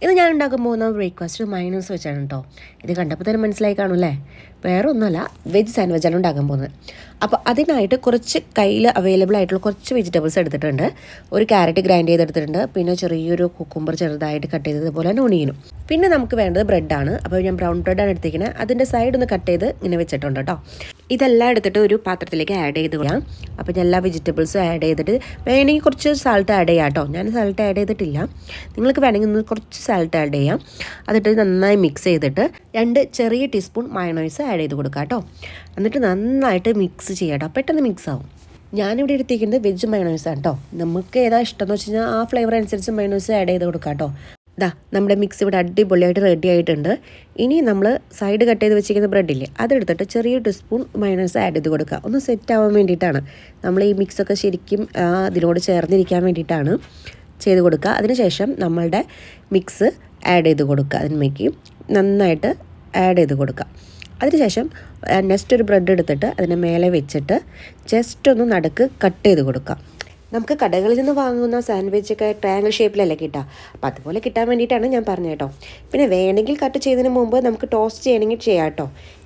ഇത് ഞാൻ ഉണ്ടാക്കാൻ പോകുന്ന ബ്രേക്ക്ഫാസ്റ്റ് മയോണൈസ് വെച്ചാണ് കേട്ടോ. ഇത് കണ്ടപ്പോൾ തന്നെ മനസ്സിലായി കാണുമല്ലേ, വേറെ ഒന്നുമല്ല, വെജ് സാൻഡ്വിച്ചാണ് ഉണ്ടാക്കാൻ പോകുന്നത്. അപ്പോൾ അതിനായിട്ട് കുറച്ച് കയ്യിൽ അവൈലബിൾ ആയിട്ടുള്ള കുറച്ച് വെജിറ്റബിൾസ് എടുത്തിട്ടുണ്ട്. ഒരു ക്യാരറ്റ് ഗ്രൈൻഡ് ചെയ്തെടുത്തിട്ടുണ്ട്, പിന്നെ ചെറിയൊരു കുക്കുംബർ ചെറുതായിട്ട് കട്ട് ചെയ്തതുപോലെ തന്നെ ഒണിയനും. പിന്നെ നമുക്ക് വേണ്ടത് ബ്രെഡാണ്. അപ്പോൾ ഞാൻ ബ്രൗൺ ബ്രെഡാണ് എടുത്തിരിക്കുന്നത്. അതിൻ്റെ സൈഡ് ഒന്ന് കട്ട് ചെയ്ത് ഇങ്ങനെ വെച്ചിട്ടുണ്ട് കേട്ടോ. ഇതെല്ലാം എടുത്തിട്ട് ഒരു പാത്രത്തിലേക്ക് ആഡ് ചെയ്ത് കൊടുക്കാം. അപ്പോൾ ഞാൻ എല്ലാ വെജിറ്റബിൾസും ആഡ് ചെയ്തിട്ട് വേണമെങ്കിൽ കുറച്ച് സാൾട്ട് ആഡ് ചെയ്യാം കേട്ടോ. ഞാൻ സാൾട്ട് ആഡ് ചെയ്തിട്ടില്ല, നിങ്ങൾക്ക് വേണമെങ്കിൽ ഒന്ന് കുറച്ച് സാൾട്ട് ആഡ് ചെയ്യാം. അതിട്ട് നന്നായി മിക്സ് ചെയ്തിട്ട് 2 ചെറിയ ടീസ്പൂൺ മയോണൈസ് ആഡ് ചെയ്ത് കൊടുക്കാം കേട്ടോ. എന്നിട്ട് നന്നായിട്ട് മിക്സ് ചെയ്യാം കേട്ടോ, പെട്ടെന്ന് മിക്സ് ആവും. ഞാനിവിടെ എടുത്തിരിക്കുന്നത് വെജ് മയോണൈസാണ് കേട്ടോ. നമുക്ക് ഏതാ ഇഷ്ടം എന്ന് വെച്ച് കഴിഞ്ഞാൽ ആ ഫ്ലേവർ അനുസരിച്ച് മയോണൈസ് ആഡ് ചെയ്ത് കൊടുക്കാം കേട്ടോ. ഇതാ നമ്മുടെ മിക്സ് ഇവിടെ അടിപൊളിയായിട്ട് റെഡി ആയിട്ടുണ്ട്. ഇനി നമ്മൾ സൈഡ് കട്ട് ചെയ്ത് വെച്ചിരിക്കുന്ന ബ്രെഡില്ലേ, അതെടുത്തിട്ട് ചെറിയ ടീസ്പൂൺ മയോണൈസ് ആഡ് ചെയ്ത് കൊടുക്കുക. ഒന്ന് സെറ്റ് ആവാൻ വേണ്ടിയിട്ടാണ്, നമ്മൾ ഈ മിക്സൊക്കെ ശരിക്കും ഇതിനോട് ചേർന്നിരിക്കാൻ വേണ്ടിയിട്ടാണ് ചെയ്ത് കൊടുക്കുക. അതിനുശേഷം നമ്മളുടെ മിക്സ് ആഡ് ചെയ്ത് കൊടുക്കുക. അതിലേക്ക് നന്നായിട്ട് ആഡ് ചെയ്ത് കൊടുക്കുക. അതിനുശേഷം നെക്സ്റ്റ് ഒരു ബ്രെഡ് എടുത്തിട്ട് അതിന് മേലെ വെച്ചിട്ട് ജസ്റ്റ് ഒന്ന് നടുക്ക് കട്ട് ചെയ്ത് കൊടുക്കുക. നമുക്ക് കടകളിൽ നിന്ന് വാങ്ങുന്ന സാൻഡ്വിച്ചൊക്കെ ട്രയാങ്കിൾ ഷേപ്പിലല്ലേ കിട്ടുക, അപ്പോൾ അതുപോലെ കിട്ടാൻ വേണ്ടിയിട്ടാണ് ഞാൻ പറഞ്ഞത് കേട്ടോ. പിന്നെ വേണമെങ്കിൽ കട്ട് ചെയ്തതിന് മുമ്പ് നമുക്ക് ടോസ്റ്റ് ചെയ്യണമെങ്കിൽ ചെയ്യാം കേട്ടോ.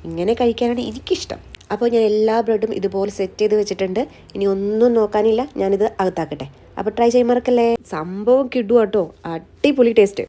ഇങ്ങനെ കഴിക്കാനാണ് എനിക്കിഷ്ടം. അപ്പോൾ ഞാൻ എല്ലാ ബ്രെഡും ഇതുപോലെ സെറ്റ് ചെയ്ത് വെച്ചിട്ടുണ്ട്. ഇനി ഒന്നും നോക്കാനില്ല, ഞാനിത് അകത്താക്കട്ടെ. അപ്പോൾ ട്രൈ ചെയ്യാൻ മറക്കല്ലേ. സംഭവം കിട്ടുക കേട്ടോ, അടിപൊളി ടേസ്റ്റ്.